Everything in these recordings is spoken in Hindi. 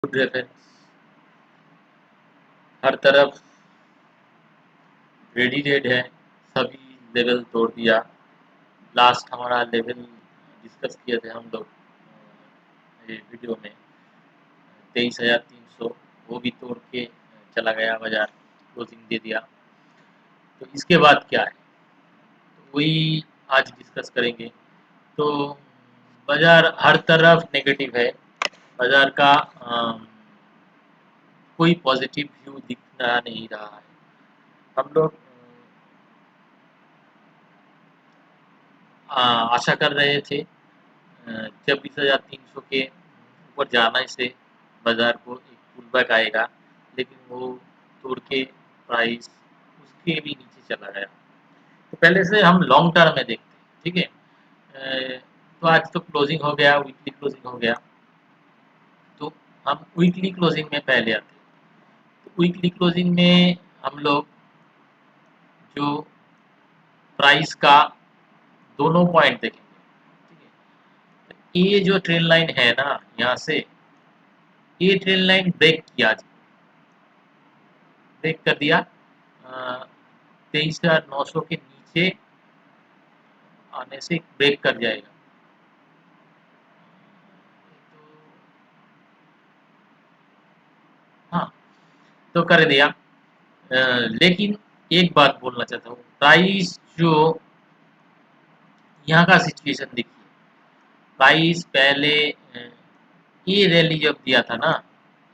गुड रेफरेंस, हर तरफ रेडी रेड है, सभी लेवल तोड़ दिया। लास्ट हमारा लेवल डिस्कस किए थे हम लोग ये वीडियो में 23,300, वो भी तोड़ के चला गया बाजार, क्लोजिंग दे दिया। तो इसके बाद क्या है, तो वही आज डिस्कस करेंगे। तो बाजार हर तरफ नेगेटिव है, बाजार का कोई पॉजिटिव व्यू दिखना नहीं रहा है। हम लोग आशा कर रहे थे 26,300 के ऊपर जाने से बाजार को एक पुलबैक आएगा, लेकिन वो तोड़ के प्राइस उसके भी नीचे चला गया। तो पहले से हम लॉन्ग टर्म में देखते हैं, ठीक है। तो आज तो क्लोजिंग हो गया, वीकली क्लोजिंग हो गया, तो हम वीकली क्लोजिंग में पहले आते हैं। तो वीकली क्लोजिंग में हम लोग जो प्राइस का दोनों पॉइंट देखेंगे, ठीक है। ये जो ट्रेन लाइन है ना, यहाँ से ये ट्रेन लाइन ब्रेक किया, ब्रेक कर दिया 23,900 के नीचे आने से ब्रेक कर जाएगा। हाँ, तो कर दिया। लेकिन एक बात बोलना चाहता हूँ, प्राइस जो यहाँ का सिचुएशन देखिए, प्राइस पहले ये रैली जब दिया था ना,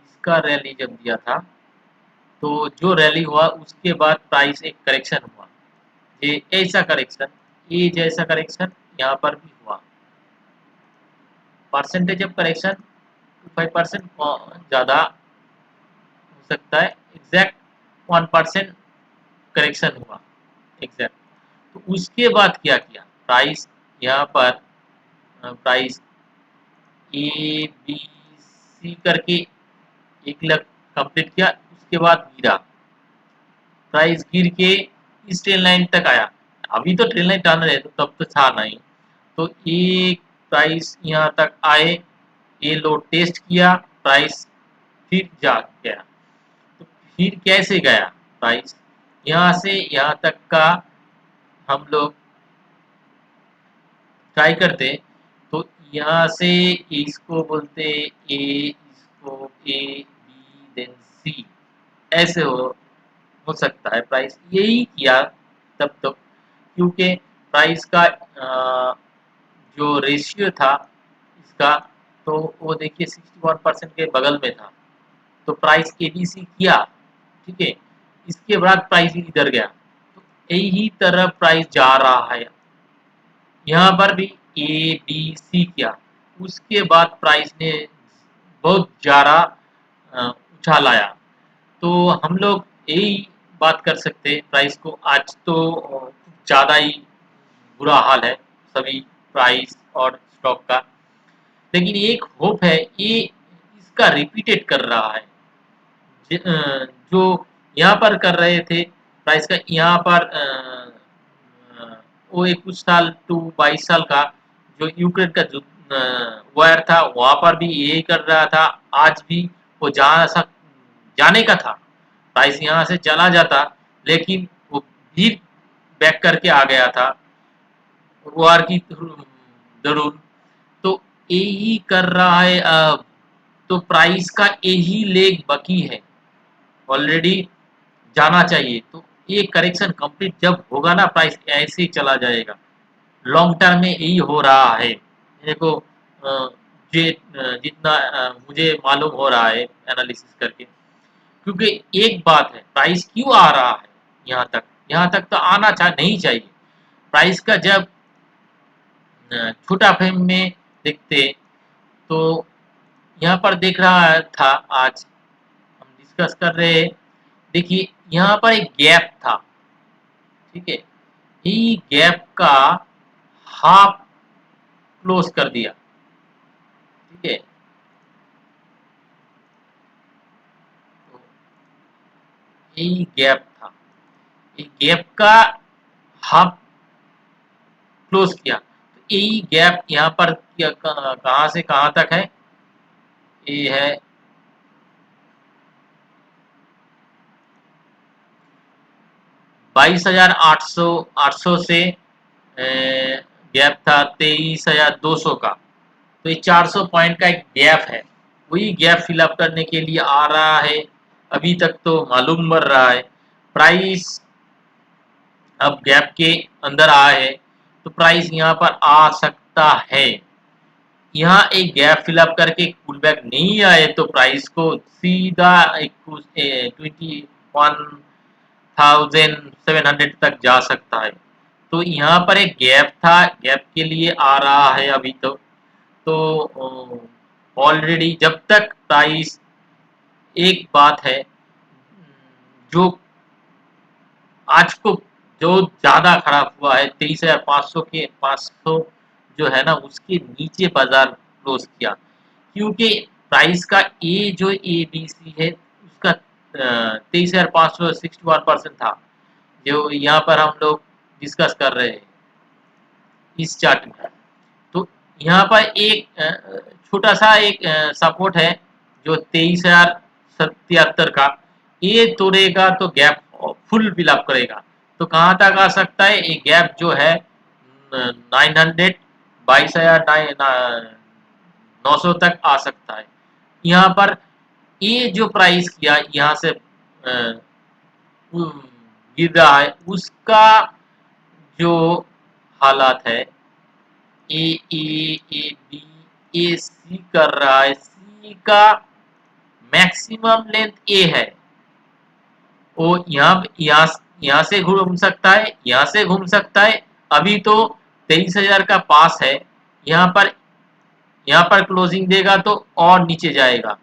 इसका रैली जब दिया था, तो जो रैली हुआ उसके बाद प्राइस एक करेक्शन हुआ, ये ऐसा करेक्शन, ये जैसा करेक्शन यहाँ पर भी हुआ। परसेंटेज ऑफ करेक्शन 5% ज़्यादा हो सकता है, एग्जैक्ट 1% करेक्शन हुआ एग्जैक्ट। तो उसके बाद क्या किया प्राइस, यहाँ पर प्राइस ए बी सी करके एक लाख कंप्लीट किया, उसके बाद गिरा, प्राइस गिर के इस ट्रेन लाइन तक आया। अभी तो ट्रेन लाइन टर्न रहे, तो तब तो था नहीं। तो एक प्राइस यहाँ तक आए, ये लो टेस्ट किया, प्राइस फिर जा गया। तो फिर कैसे गया प्राइस, यहाँ से यहाँ तक का हम लोग ट्राई करते, तो यहाँ से इसको बोलते ए, इसको ए बी देन सी, ऐसे हो सकता है प्राइस यही किया तब तक, क्योंकि प्राइस का जो रेशियो था इसका, तो वो देखिए 61% के बगल में था। तो प्राइस एबीसी किया, ठीक है, इसके बाद प्राइस इधर गया, तो यही तरह प्राइस जा रहा है। यहाँ पर भी ए बी सी किया, उसके बाद प्राइस ने बहुत ज़्यादा उछाल आया। तो हम लोग यही बात कर सकते हैं, प्राइस को आज तो ज़्यादा ही बुरा हाल है सभी प्राइस और स्टॉक का। लेकिन एक होप है, ये इसका रिपीटेड कर रहा है, जो यहाँ पर कर रहे थे प्राइस का, यहाँ पर वो एक कुछ साल टू 22 साल का जो यूक्रेन का जो वायर था, वहाँ पर भी यही कर रहा था। आज भी वो जाने का था, प्राइस यहाँ से चला जाता, लेकिन वो फिर बैक करके आ गया था वार की जरूर। तो यही कर रहा है अब, तो प्राइस का यही लेग बाकी है, ऑलरेडी जाना चाहिए। तो ये करेक्शन कंप्लीट जब होगा ना, प्राइस ऐसे ही चला जाएगा। लॉन्ग टर्म में यही हो रहा है मेरे को, जितना मुझे मालूम हो रहा है एनालिसिस करके। क्योंकि एक बात है, प्राइस क्यों आ रहा है यहाँ तक, यहाँ तक तो आना नहीं चाहिए। प्राइस का जब छोटा फ्रेम में देखते, तो यहाँ पर देख रहा था, आज हम डिस्कस कर रहे हैं, देखिए यहाँ पर एक गैप था, ठीक है, ये गैप का हाफ क्लोज कर दिया, ठीक है। तो यही गैप था, ये गैप का हाफ क्लोज किया, तो यही गैप यहाँ पर कहाँ से कहाँ तक है, ये है 22,800 से गैप था 23,200 का। तो ये 400 पॉइंट का एक गैप है, वही गैप फिलअप करने के लिए आ रहा है। अभी तक तो मालूम पड़ रहा है प्राइस अब गैप के अंदर आया है, तो प्राइस यहाँ पर आ सकता है। यहाँ एक गैप फिलअप करके पुल बैक नहीं आए तो प्राइस को सीधा 21,700 तक जा सकता है। तो यहाँ पर एक गैप था, गैप के लिए आ रहा है अभी तो ऑलरेडी जब तक प्राइस, एक बात है जो आज को जो ज़्यादा खराब हुआ है 23,500 के 500 जो है ना उसके नीचे बाजार क्लोज किया, क्योंकि प्राइस का ए जो ए बी सी है उसका 23,561% था, जो यहाँ पर हम लोग डिस्कस कर रहे हैं इस चार्ट में। तो यहाँ पर एक छोटा सा एक सपोर्ट है जो 23,077 का, ये तोड़ेगा तो गैप फुल फिलअप करेगा। तो कहाँ तक आ सकता है ये गैप जो है 900, 22,900 तक आ सकता है। यहाँ पर ये जो प्राइस किया यहाँ से गिर रहा है उसका जो हालात है ए ए ए बी ए सी कर रहा है, सी का मैक्सिमम लेंथ ए है, वो यहाँ से घूम सकता है, यहाँ से घूम सकता है। अभी तो 23,000 का पास है, यहाँ पर क्लोजिंग देगा तो और नीचे जाएगा।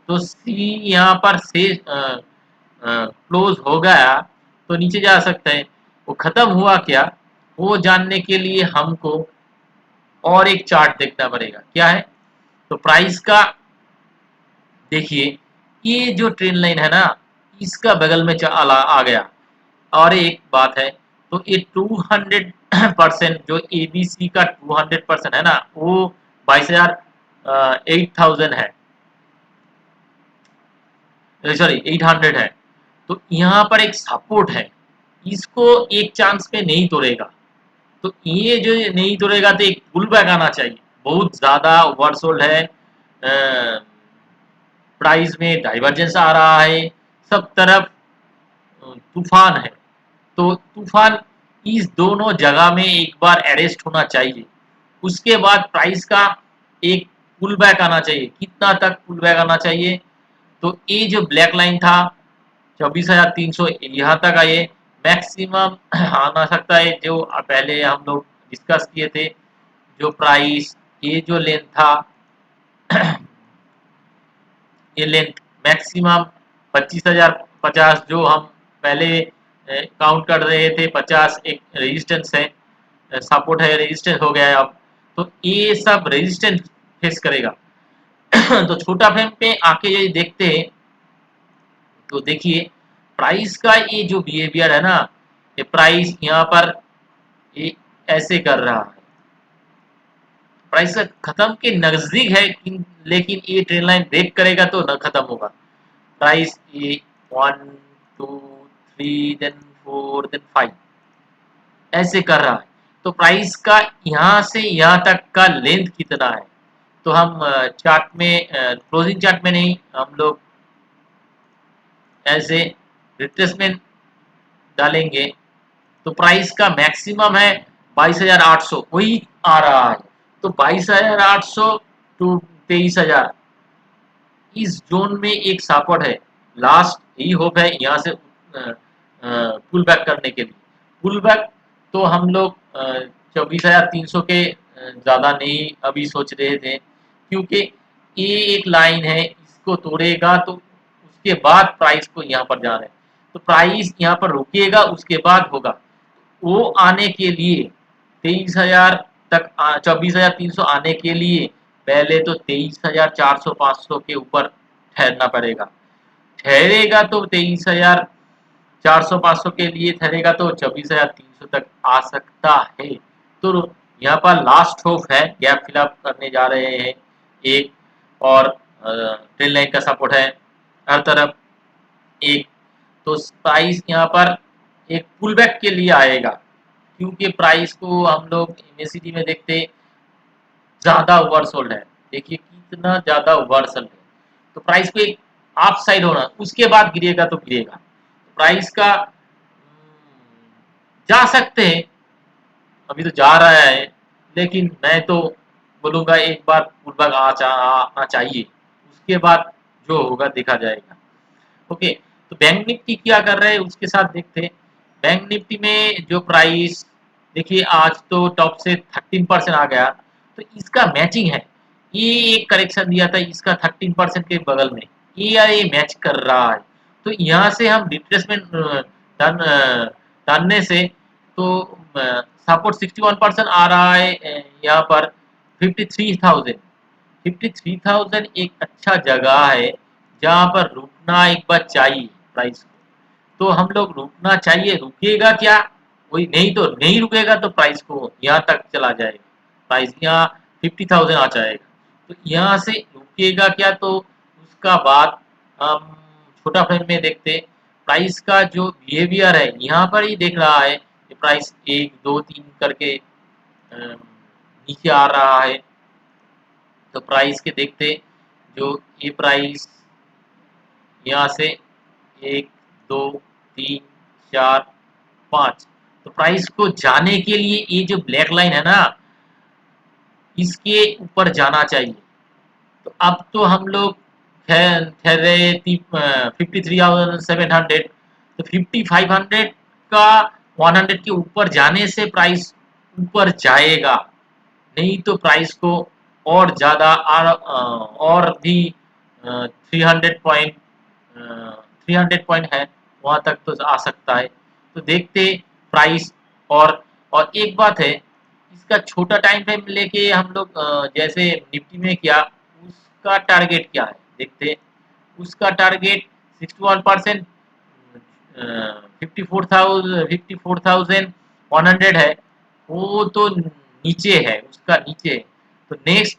तो सी यहाँ पर से क्लोज हो गया तो नीचे जा सकते हैं। वो खत्म हुआ क्या, वो जानने के लिए हमको और एक चार्ट देखना पड़ेगा। क्या है तो प्राइस का देखिए, ये जो ट्रेन लाइन है ना इसका बगल में आ गया। और एक बात है तो ये 200% जो एबीसी का 200% है ना वो 8,000 है, सॉरी 800 है। तो यहाँ पर एक सपोर्ट है, इसको एक चांस पे नहीं तोड़ेगा। तो ये जो नहीं तोड़ेगा तो एक पुल बैक आना चाहिए, बहुत ज्यादा ओवरसोल्ड है, प्राइस में डाइवर्जेंस आ रहा है, सब तरफ तूफान है। तो तूफान इस दोनों जगह में एक बार अरेस्ट होना चाहिए, उसके बाद प्राइस का एक पुल बैक आना चाहिए। कितना तक पुल बैक आना चाहिए, तो ये जो ब्लैक लाइन था 24,300 यहाँ तक आए, मैक्सिमम आना सकता है जो पहले हम लोग डिस्कस किए थे। जो प्राइस ये जो लेंथ था ये लेंथ मैक्सिमम 25,050 जो हम पहले काउंट कर रहे थे, 50 एक रेजिस्टेंस है, सपोर्ट है, रेजिस्टेंस हो गया है अब। तो ये सब रेजिस्टेंस फेस करेगा। तो छोटा फ्रेम पे आके ये देखते हैं तो देखिए प्राइस का ये जो बिहेवियर है ना, ये प्राइस यहाँ पर ये ऐसे कर रहा है, प्राइस का खत्म के नजदीक है, लेकिन ये ट्रेन लाइन ब्रेक करेगा तो न खत्म होगा। प्राइस ये 1 2 3 देन 4 देन 5 ऐसे कर रहा है। तो प्राइस का यहाँ से यहाँ तक का लेंथ कितना है, तो हम चार्ट में क्लोजिंग चार्ट में नहीं, हम लोग ऐसे रिट्रेसमेंट डालेंगे। तो प्राइस का मैक्सिमम है 22,800 वही आ रहा है। तो 22,800 टू 23,000 इस जोन में एक सपोर्ट है, लास्ट ही होप है यहाँ से पुल बैक करने के लिए। पुल बैक तो हम लोग 24,300 के ज़्यादा नहीं अभी सोच रहे थे, क्योंकि ये एक लाइन है, इसको तोड़ेगा तो उसके बाद प्राइस को यहाँ पर जाना है। तो प्राइस यहाँ पर रुकेगा उसके बाद होगा, वो आने के लिए 23,000 तक 24,300 आने के लिए पहले तो 23,400 500 के ऊपर ठहरना पड़ेगा। ठहरेगा तो 23,400 500 के लिए ठहरेगा तो 24,300 तक आ सकता है। तो यहाँ पर लास्ट होप है, गैप फिलअप करने जा रहे हैं एक, और ट्रेन लाइन का सपोर्ट है हर तरफ एक। तो प्राइस यहाँ पर एक पुल बैक के लिए आएगा, क्योंकि प्राइस को हम लोग एमएसीडी में देखते ज़्यादा ओवरसोल्ड है। देखिए कितना ज़्यादा ओवरसोल्ड है, तो प्राइस को एक अप साइड होना, उसके बाद गिरेगा तो गिरेगा। प्राइस का जा सकते हैं, अभी तो जा रहा है, लेकिन मैं तो बोलूँगा एक बार पुलबैक आना चाहिए, उसके बाद जो होगा देखा जाएगा। ओके, तो बैंक निफ्टी क्या कर रहे हैं उसके साथ देखते हैं। बैंक निफ्टी में जो प्राइस देखिए आज तो टॉप से 13% आ गया, तो इसका मैचिंग है। ये एक करेक्शन दिया था इसका 13% के बगल में, ये मैच कर रहा है। तो यहाँ से हम रिट्रेसमेंट डालने से तो सपोर्ट 61% आ रहा है, यहाँ पर 53,000। 53,000 एक अच्छा जगह है जहाँ पर रुकना एक बार चाहिए प्राइस को। तो हम लोग रुकना चाहिए, रुकेगा क्या? कोई नहीं, तो नहीं रुकेगा तो प्राइस को यहाँ तक चला जाएगा, प्राइस यहाँ 50,000 आ जाएगा। तो यहाँ से रुकेगा क्या, तो उसका बाद हम छोटा फ्रेम में देखते प्राइस का जो बिहेवियर है, यहाँ पर ही देख रहा है कि प्राइस 1 2 3 करके नीचे आ रहा है। तो प्राइस के देखते जो ये प्राइस यहाँ से 1 2 3 4 5, तो प्राइस को जाने के लिए ये जो ब्लैक लाइन है ना, इसके ऊपर जाना चाहिए। तो अब तो हम लोग ठहरे 53,700, तो 5500 का 100 के ऊपर जाने से प्राइस ऊपर जाएगा, नहीं तो प्राइस को और ज़्यादा और भी 300 पॉइंट 300 पॉइंट है वहाँ तक तो आ सकता है। तो देखते प्राइस। और एक बात है, इसका छोटा टाइम फ्रेम लेके हम लोग जैसे निफ्टी में किया, उसका टारगेट क्या है देखते। उसका टारगेट 61%, 54,100 है, वो तो नीचे है, उसका नीचे है। तो नेक्स्ट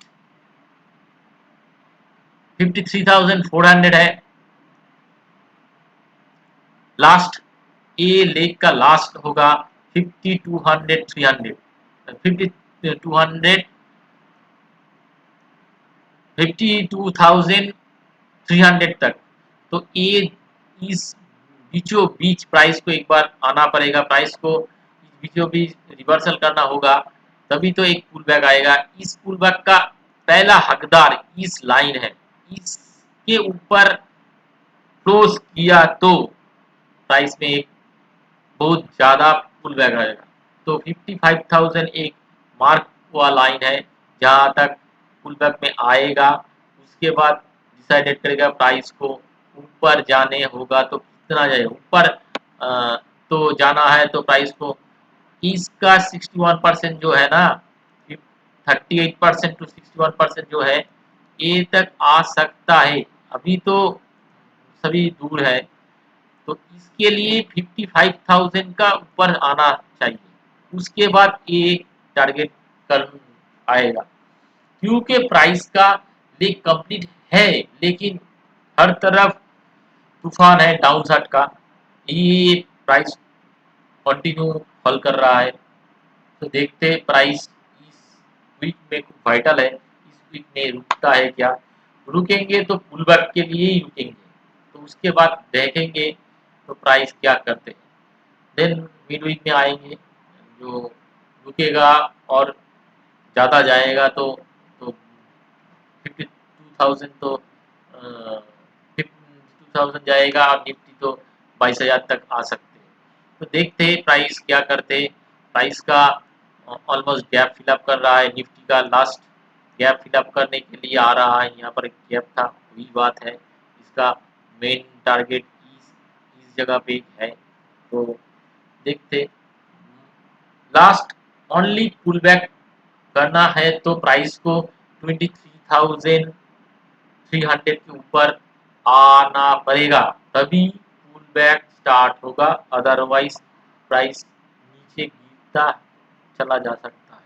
53,400 है, लास्ट ए लेग का लास्ट होगा 5200 300 5200 52,300 तक। तो ये इस बीचों बीच प्राइस को एक बार आना पड़ेगा, प्राइस को बीचों बीच रिवर्सल करना होगा, तभी तो एक पुल बैक आएगा। इस पुल बैक का पहला हकदार इस लाइन है, इसके ऊपर क्लोज किया तो प्राइस में एक बहुत ज़्यादा पुल बैक आएगा। तो 55,000 एक मार्क हुआ लाइन है, जहाँ तक पुल बैक में आएगा उसके बाद डिसाइडेड करेगा प्राइस को। ऊपर जाने होगा तो कितना जाए ऊपर, तो जाना है तो प्राइस को इसका 61% जो है ना, 38% टू 61% जो है, ये तक आ सकता है। अभी तो सभी दूर है, तो इसके लिए 55,000 का ऊपर आना चाहिए, उसके बाद ये टारगेट कर आएगा। क्योंकि प्राइस का लेग कंप्लीट है, लेकिन हर तरफ तूफान है डाउनसाइड का, ये प्राइस कंटिन्यू फॉल कर रहा है। तो देखते प्राइस इस वीक में खूब वाइटल है, इस वीक में रुकता है क्या। रुकेंगे तो पुल बैक के लिए ही रुकेंगे, तो उसके बाद देखेंगे तो प्राइस क्या करते हैं। देन मिड वीक में आएंगे, जो रुकेगा और ज़्यादा जाएगा तो 52,000 तो 52,000 जाएगा, और निफ्टी तो 22,000 तक आ सकते हैं। तो देखते हैं प्राइस क्या करते। प्राइस का ऑलमोस्ट गैप फिलअप कर रहा है, निफ्टी का लास्ट गैप फिलअप करने के लिए आ रहा है। यहाँ पर एक गैप था, वही बात है, इसका मेन टारगेट इस जगह पे है। तो देखते लास्ट ओनली पुल बैक करना है तो प्राइस को 23,300 के ऊपर आना पड़ेगा, तभी पुल बैक स्टार्ट होगा, अदरवाइज प्राइस नीचे गिरता चला जा सकता है।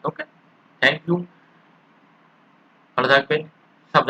Okay, thank you. फर्दर पे सब